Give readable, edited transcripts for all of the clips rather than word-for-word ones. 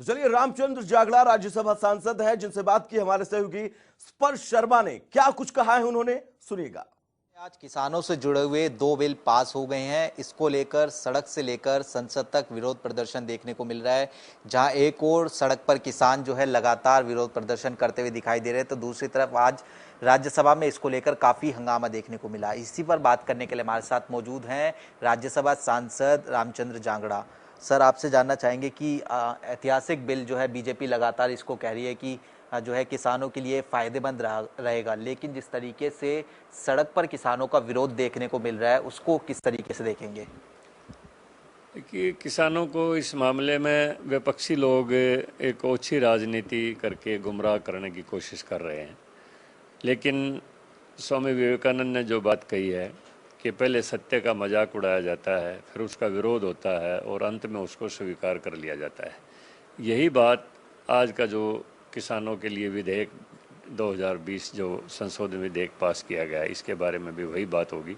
तो चलिए, रामचंद्र जागड़ा राज्यसभा सांसद हैं, जिनसे बात की हमारे सहयोगी स्पर्श शर्मा ने। क्या कुछ कहा है उन्होंने, सुनिएगा। आज किसानों से जुड़े हुए 2 बिल पास हो गए हैं। इसको लेकर सड़क से लेकर संसद तक विरोध प्रदर्शन देखने को मिल रहा है। जहां एक और सड़क पर किसान जो है लगातार विरोध प्रदर्शन करते हुए दिखाई दे रहे हैं, तो दूसरी तरफ आज राज्यसभा में इसको लेकर काफ़ी हंगामा देखने को मिला। इसी पर बात करने के लिए हमारे साथ मौजूद हैं राज्यसभा सांसद रामचंद्र जांगड़ा। सर, आपसे जानना चाहेंगे कि ऐतिहासिक बिल जो है बीजेपी लगातार इसको कह रही है कि जो है किसानों के लिए फ़ायदेमंद रहेगा, लेकिन जिस तरीके से सड़क पर किसानों का विरोध देखने को मिल रहा है, उसको किस तरीके से देखेंगे? कि किसानों को इस मामले में विपक्षी लोग एक ओछी राजनीति करके गुमराह करने की कोशिश कर रहे हैं। लेकिन स्वामी विवेकानंद ने जो बात कही है कि पहले सत्य का मजाक उड़ाया जाता है, फिर उसका विरोध होता है और अंत में उसको स्वीकार कर लिया जाता है। यही बात आज का जो किसानों के लिए विधेयक 2020 जो संशोधन विधेयक पास किया गया है, इसके बारे में भी वही बात होगी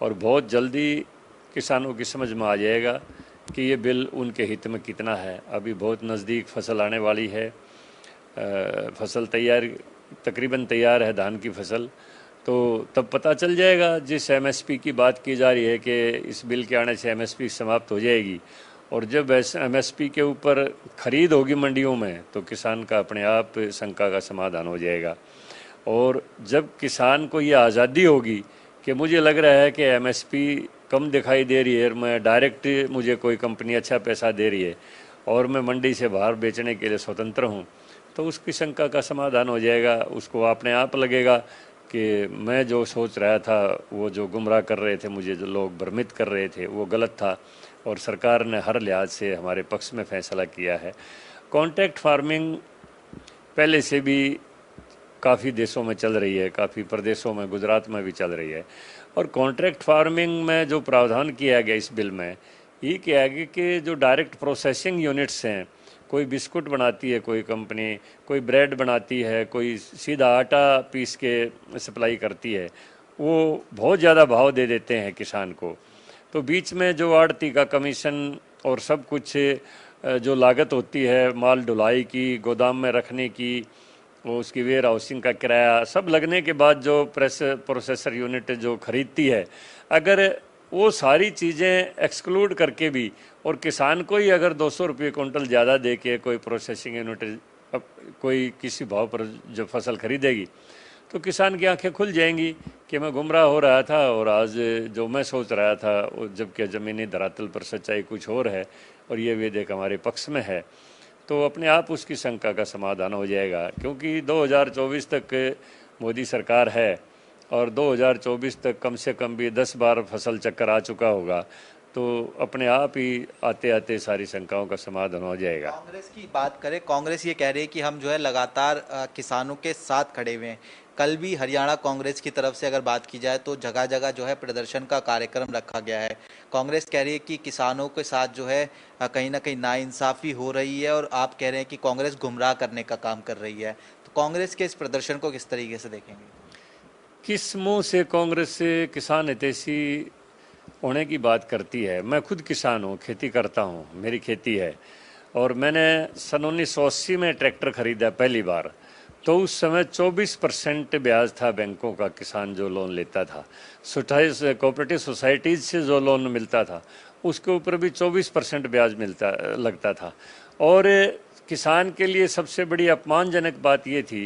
और बहुत जल्दी किसानों की समझ में आ जाएगा कि ये बिल उनके हित में कितना है। अभी बहुत नज़दीक फसल आने वाली है, फसल तकरीबन तैयार है, धान की फसल, तो तब पता चल जाएगा। जिस एमएसपी की बात की जा रही है कि इस बिल के आने से एमएसपी समाप्त हो जाएगी, और जब एमएसपी के ऊपर खरीद होगी मंडियों में, तो किसान का अपने आप शंका का समाधान हो जाएगा। और जब किसान को ये आज़ादी होगी कि मुझे लग रहा है कि एमएसपी कम दिखाई दे रही है, मैं डायरेक्ट मुझे कोई कंपनी अच्छा पैसा दे रही है और मैं मंडी से बाहर बेचने के लिए स्वतंत्र हूँ, तो उसकी शंका का समाधान हो जाएगा। उसको अपने आप लगेगा कि मैं जो सोच रहा था, वो जो गुमराह कर रहे थे, मुझे जो लोग भ्रमित कर रहे थे, वो गलत था और सरकार ने हर लिहाज से हमारे पक्ष में फैसला किया है। कॉन्ट्रैक्ट फार्मिंग पहले से भी काफ़ी देशों में चल रही है, काफ़ी प्रदेशों में, गुजरात में भी चल रही है। और कॉन्ट्रैक्ट फार्मिंग में जो प्रावधान किया गया इस बिल में, ये किया गया कि जो डायरेक्ट प्रोसेसिंग यूनिट्स हैं, कोई बिस्कुट बनाती है कोई कंपनी, कोई ब्रेड बनाती है, कोई सीधा आटा पीस के सप्लाई करती है, वो बहुत ज़्यादा भाव दे देते हैं किसान को। तो बीच में जो आड़ती का कमीशन और सब कुछ जो लागत होती है, माल ढुलाई की, गोदाम में रखने की, वो उसकी वेयर हाउसिंग का किराया, सब लगने के बाद जो प्रोसेसर यूनिट जो खरीदती है, अगर वो सारी चीज़ें एक्सक्लूड करके भी और किसान को ही अगर 200 रुपये कुंटल ज़्यादा दे के कोई प्रोसेसिंग यूनिट कोई किसी भाव पर जो फसल खरीदेगी, तो किसान की आंखें खुल जाएंगी कि मैं गुमराह हो रहा था और आज जो मैं सोच रहा था, जबकि ज़मीनी धरातल पर सच्चाई कुछ और है और ये विधेयक हमारे पक्ष में है, तो अपने आप उसकी शंका का समाधान हो जाएगा। क्योंकि 2024 तक मोदी सरकार है और 2024 तक कम से कम भी 10 बार फसल चक्कर आ चुका होगा, तो अपने आप ही आते आते सारी शंकाओं का समाधान हो जाएगा। कांग्रेस की बात करें, कांग्रेस ये कह रही है कि हम जो है लगातार किसानों के साथ खड़े हुए हैं। कल भी हरियाणा कांग्रेस की तरफ से अगर बात की जाए तो जगह जगह जो है प्रदर्शन का कार्यक्रम रखा गया है। कांग्रेस कह रही है कि किसानों के साथ जो है कहीं ना कहीं नाइंसाफ़ी हो रही है और आप कह रहे हैं कि कांग्रेस गुमराह करने का काम कर रही है। तो कांग्रेस के इस प्रदर्शन को किस तरीके से देखेंगे? किस मुँह से कांग्रेस से किसान हितैषी होने की बात करती है? मैं खुद किसान हूँ, खेती करता हूँ, मेरी खेती है और मैंने सन 1980 में ट्रैक्टर खरीदा पहली बार। तो उस समय 24% ब्याज था बैंकों का, किसान जो लोन लेता था। कोऑपरेटिव सोसाइटीज़ से जो लोन मिलता था उसके ऊपर भी 24% ब्याज लगता था। और किसान के लिए सबसे बड़ी अपमानजनक बात ये थी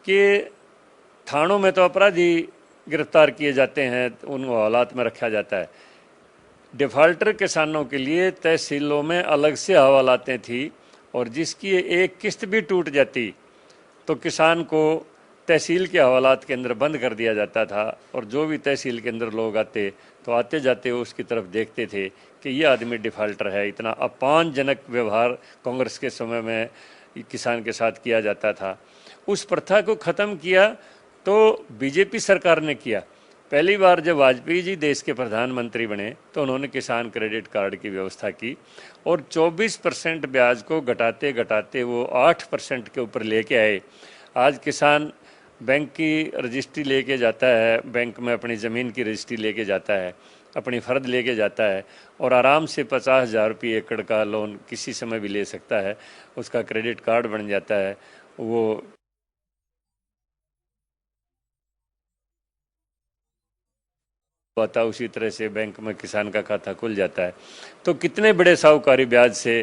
कि थानों में तो अपराधी गिरफ्तार किए जाते हैं, उनको हालात में रखा जाता है। डिफ़ाल्टर किसानों के लिए तहसीलों में अलग से हवालातें थी और जिसकी एक किस्त भी टूट जाती तो किसान को तहसील के हवालात के अंदर बंद कर दिया जाता था। और जो भी तहसील के अंदर लोग आते तो आते जाते उसकी तरफ देखते थे कि ये आदमी डिफ़ाल्टर है। इतना अपमानजनक व्यवहार कांग्रेस के समय में किसान के साथ किया जाता था। उस प्रथा को ख़त्म किया तो बीजेपी सरकार ने किया। पहली बार जब वाजपेयी जी देश के प्रधानमंत्री बने तो उन्होंने किसान क्रेडिट कार्ड की व्यवस्था की और 24% ब्याज को घटाते घटाते वो 8% के ऊपर लेके आए। आज किसान बैंक की रजिस्ट्री लेके जाता है, बैंक में अपनी ज़मीन की रजिस्ट्री लेके जाता है अपनी फ़र्द लेके जाता है और आराम से 50,000 रुपये एकड़ का लोन किसी समय भी ले सकता है, उसका क्रेडिट कार्ड बन जाता है, वो आता उसी तरह से बैंक में किसान का खाता खुल जाता है। तो कितने बड़े साहूकारी ब्याज से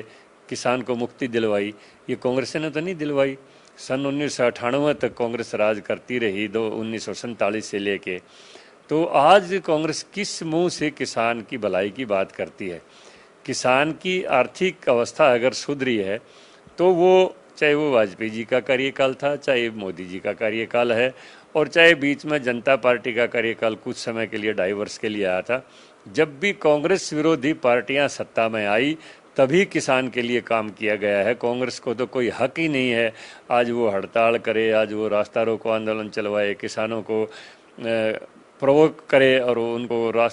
किसान को मुक्ति दिलवाई, ये कांग्रेस ने तो नहीं दिलवाई। सन 1998 तक कांग्रेस राज करती रही, 1947 से लेके। तो आज कांग्रेस किस मुंह से किसान की भलाई की बात करती है? किसान की आर्थिक अवस्था अगर सुधरी है तो वो, चाहे वो वाजपेयी जी का कार्यकाल था, चाहे मोदी जी का कार्यकाल है, और चाहे बीच में जनता पार्टी का कार्यकाल कुछ समय के लिए 2.5 वर्ष के लिए आया था, जब भी कांग्रेस विरोधी पार्टियां सत्ता में आई तभी किसान के लिए काम किया गया है। कांग्रेस को तो कोई हक ही नहीं है आज वो हड़ताल करे, आज वो रास्ता रोको आंदोलन चलवाए, किसानों को प्रोवोक करे और उनको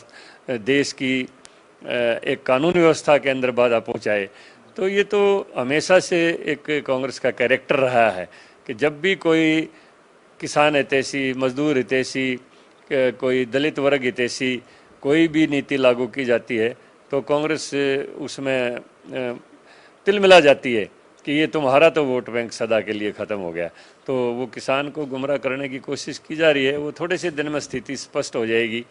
देश की एक कानून व्यवस्था के अंदर बाधा पहुंचाए। तो ये तो हमेशा से एक कांग्रेस का कैरेक्टर रहा है कि जब भी कोई किसान हितैषी, मजदूर हितैषी, कोई दलित वर्ग हितैषी कोई भी नीति लागू की जाती है तो कांग्रेस उसमें तिलमिला जाती है कि ये तुम्हारा तो वोट बैंक सदा के लिए ख़त्म हो गया। तो वो किसान को गुमराह करने की कोशिश की जा रही है। वो थोड़े से दिन में स्थिति स्पष्ट हो जाएगी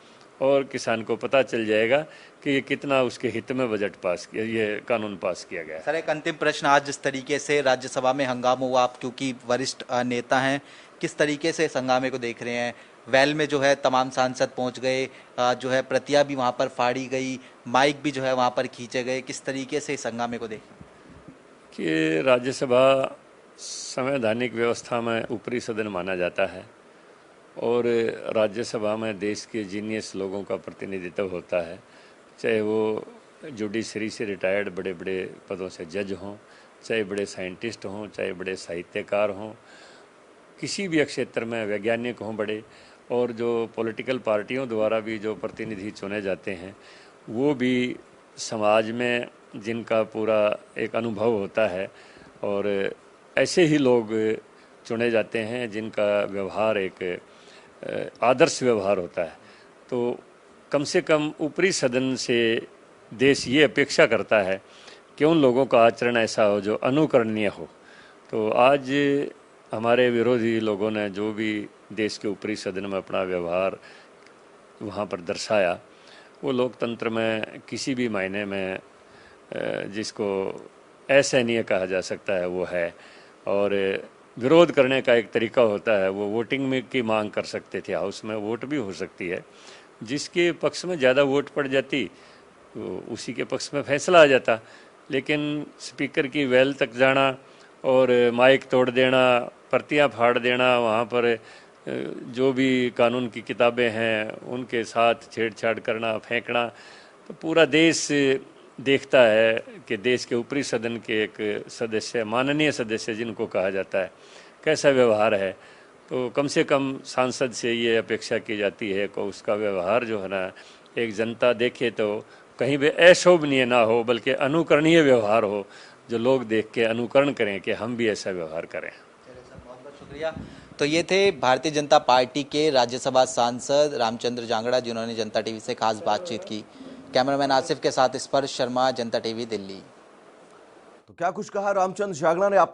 और किसान को पता चल जाएगा कि ये कितना उसके हित में बजट पास किया, ये कानून पास किया गया। सर, एक अंतिम प्रश्न, आज जिस तरीके से राज्यसभा में हंगामा हुआ, आप क्योंकि वरिष्ठ नेता हैं, किस तरीके से इस हंगामे को देख रहे हैं? वेल में जो है तमाम सांसद पहुंच गए, जो है प्रतियां भी वहां पर फाड़ी गई, माइक भी जो है वहां पर खींचे गए, किस तरीके से इस हंगामे को देख? कि राज्यसभा संवैधानिक व्यवस्था में ऊपरी सदन माना जाता है और राज्यसभा में देश के जीनियस लोगों का प्रतिनिधित्व होता है, चाहे वो जुडिशरी से रिटायर्ड बड़े बड़े पदों से जज हों, चाहे बड़े साइंटिस्ट हों, चाहे बड़े साहित्यकार हों, किसी भी क्षेत्र में वैज्ञानिक हों बड़े, और जो पॉलिटिकल पार्टियों द्वारा भी जो प्रतिनिधि चुने जाते हैं वो भी समाज में जिनका पूरा एक अनुभव होता है और ऐसे ही लोग चुने जाते हैं जिनका व्यवहार एक आदर्श व्यवहार होता है। तो कम से कम ऊपरी सदन से देश ये अपेक्षा करता है कि उन लोगों का आचरण ऐसा हो जो अनुकरणीय हो। तो आज हमारे विरोधी लोगों ने जो भी देश के ऊपरी सदन में अपना व्यवहार वहाँ पर दर्शाया, वो लोकतंत्र में किसी भी मायने में जिसको असहनीय कहा जा सकता है वो है। और विरोध करने का एक तरीका होता है, वो वोटिंग में की मांग कर सकते थे, हाउस में वोट भी हो सकती है, जिसके पक्ष में ज़्यादा वोट पड़ जाती तो उसी के पक्ष में फैसला आ जाता। लेकिन स्पीकर की वेल तक जाना और माइक तोड़ देना, प्रतियां फाड़ देना, वहाँ पर जो भी कानून की किताबें हैं उनके साथ छेड़छाड़ करना, फेंकना, तो पूरा देश देखता है कि देश के ऊपरी सदन के एक सदस्य, माननीय सदस्य जिनको कहा जाता है, कैसा व्यवहार है। तो कम से कम सांसद से ये अपेक्षा की जाती है कि उसका व्यवहार जो है ना एक जनता देखे तो कहीं भी अशोभनीय ना हो, बल्कि अनुकरणीय व्यवहार हो, जो लोग देख के अनुकरण करें कि हम भी ऐसा व्यवहार करें। बहुत बहुत शुक्रिया। तो ये थे भारतीय जनता पार्टी के राज्यसभा सांसद रामचंद्र जांगड़ा, जिन्होंने जनता टीवी से खास बातचीत की। कैमरामैन आसिफ के साथ स्पर्श शर्मा, जनता टीवी, दिल्ली। तो क्या कुछ कहा रामचंद्र जांगड़ा ने? आप